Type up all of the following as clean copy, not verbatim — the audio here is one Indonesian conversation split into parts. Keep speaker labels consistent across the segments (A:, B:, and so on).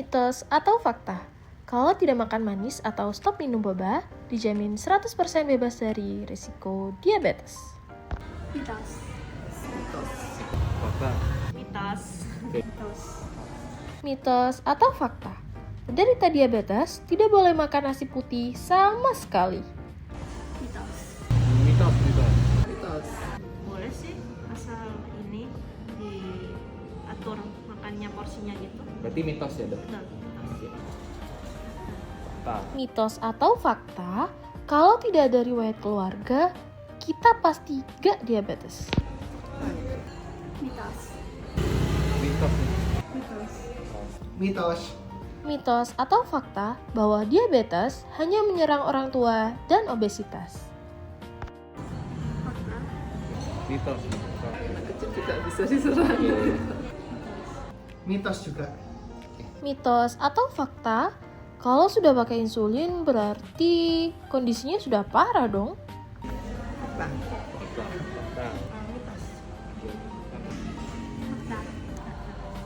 A: Mitos atau fakta? Kalau tidak makan manis atau stop minum boba, dijamin 100% bebas dari risiko diabetes.
B: Mitos.
C: Fakta.
B: Mitos. Mitos.
A: Mitos atau fakta? Penderita diabetes tidak boleh makan nasi putih sama sekali.
B: Mitos.
C: Mitos.
D: Mitos.
B: Boleh sih, asal ini diatur makannya porsinya gitu.
C: Berarti mitos ya, Dok?
B: Betul.
C: Fakta.
A: Mitos atau fakta? Kalau tidak ada riwayat keluarga, kita pasti gak diabetes.
B: Mitos.
C: Mitos.
B: Mitos.
D: Mitos.
A: Mitos atau fakta bahwa diabetes hanya menyerang orang tua dan obesitas.
B: Fakta.
C: Mitos.
D: Kecil juga bisa diserang. Mitos juga.
A: Mitos atau fakta? Kalau sudah pakai insulin berarti kondisinya sudah parah dong.
D: Fakta.
C: Fakta.
B: Mitos. Fakta.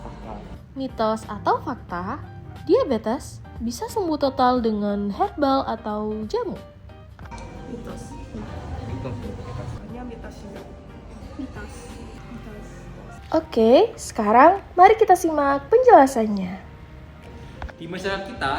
C: Fakta.
A: Mitos atau fakta? Diabetes bisa sembuh total dengan herbal atau jamu.
B: Mitos.
C: Mitos.
B: Ini mitos juga. Mitos. Mitos.
A: Oke, sekarang mari kita simak penjelasannya.
E: Di masyarakat kita,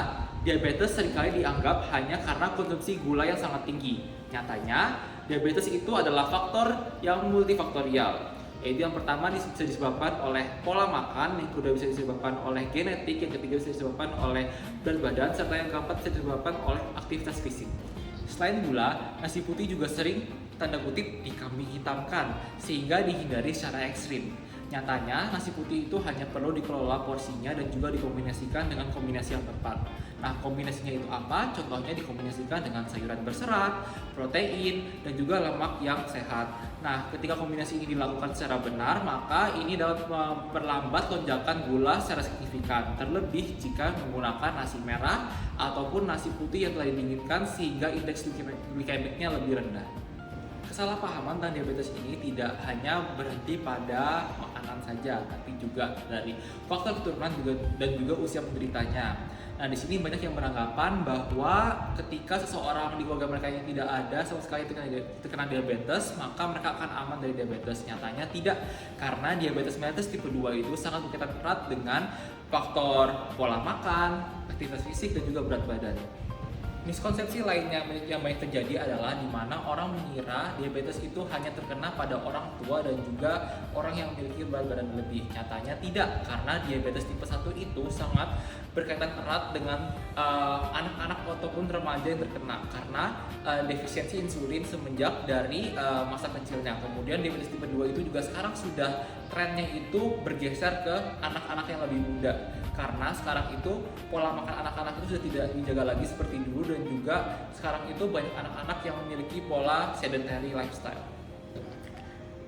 E: diabetes seringkali dianggap hanya karena konsumsi gula yang sangat tinggi. Nyatanya, diabetes itu adalah faktor yang multifaktorial. Yaitu yang pertama bisa disebabkan oleh pola makan, yang kedua bisa disebabkan oleh genetik, yang ketiga bisa disebabkan oleh berat badan, serta yang keempat bisa disebabkan oleh aktivitas fisik. Selain gula, nasi putih juga sering tanda kutip dikambing hitamkan sehingga dihindari secara ekstrim. Nyatanya, nasi putih itu hanya perlu dikelola porsinya dan juga dikombinasikan dengan kombinasi yang tepat. Nah, kombinasinya itu apa? Contohnya dikombinasikan dengan sayuran berserat, protein, dan juga lemak yang sehat. Nah, ketika kombinasi ini dilakukan secara benar, maka ini dapat memperlambat lonjakan gula secara signifikan. Terlebih jika menggunakan nasi merah ataupun nasi putih yang telah didinginkan sehingga indeks glikemiknya lebih rendah. Kesalahpahaman tentang diabetes ini tidak hanya berhenti pada makanan saja, tapi juga dari faktor keturunan dan juga usia penderitanya. Nah, di sini banyak yang beranggapan bahwa ketika seseorang di keluarga mereka yang tidak ada sama sekali terkena diabetes, maka mereka akan aman dari diabetes. Nyatanya tidak, karena diabetes mellitus tipe 2 itu sangat berkaitan erat dengan faktor pola makan, aktivitas fisik, dan juga berat badan. Miskonsepsi lainnya yang banyak terjadi adalah di mana orang mengira diabetes itu hanya terkena pada orang tua dan juga orang yang memiliki berat badan lebih. Nyatanya tidak, karena diabetes tipe 1 itu sangat berkaitan erat dengan anak-anak ataupun remaja yang terkena karena defisiensi insulin semenjak dari masa kecilnya. Kemudian diabetes tipe 2 itu juga sekarang sudah trennya itu bergeser ke anak-anak yang lebih muda. Karena sekarang itu pola makan anak-anak itu sudah tidak dijaga lagi seperti dulu dan juga sekarang itu banyak anak-anak yang memiliki pola sedentary lifestyle.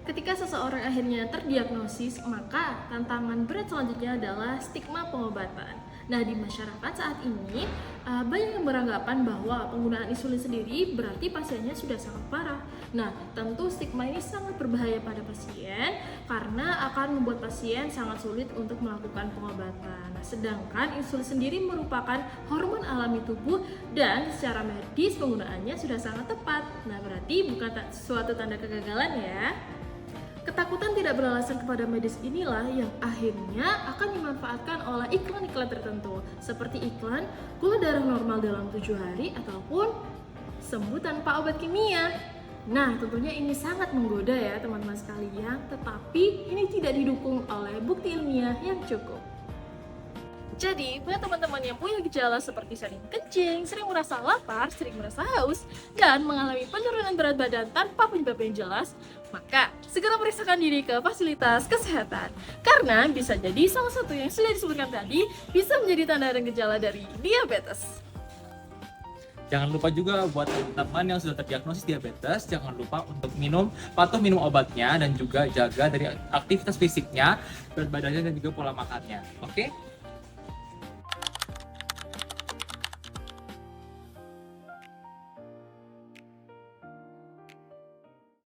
B: Ketika seseorang akhirnya terdiagnosis, maka tantangan berat selanjutnya adalah stigma pengobatan. Nah, di masyarakat saat ini banyak yang beranggapan bahwa penggunaan insulin sendiri berarti pasiennya sudah sangat parah. Nah, tentu stigma ini sangat berbahaya pada pasien karena akan membuat pasien sangat sulit untuk melakukan pengobatan. Nah, sedangkan insulin sendiri merupakan hormon alami tubuh dan secara medis penggunaannya sudah sangat tepat. Nah, berarti bukan suatu tanda kegagalan ya. Ketakutan tidak beralasan kepada medis inilah yang akhirnya akan dimanfaatkan oleh iklan-iklan tertentu seperti iklan gula darah normal dalam 7 hari ataupun sembuh tanpa obat kimia. Nah, tentunya ini sangat menggoda ya teman-teman sekalian, tetapi ini tidak didukung oleh bukti ilmiah yang cukup. Jadi, buat teman-teman yang punya gejala seperti sering kencing, sering merasa lapar, sering merasa haus, dan mengalami penurunan berat badan tanpa penyebab yang jelas, maka segera periksakan diri ke fasilitas kesehatan. Karena bisa jadi salah satu yang sudah disebutkan tadi bisa menjadi tanda dan gejala dari diabetes.
E: Jangan lupa juga buat teman-teman yang sudah terdiagnosis diabetes, jangan lupa untuk patuh minum obatnya dan juga jaga dari aktivitas fisiknya, berat badannya dan juga pola makannya. Oke?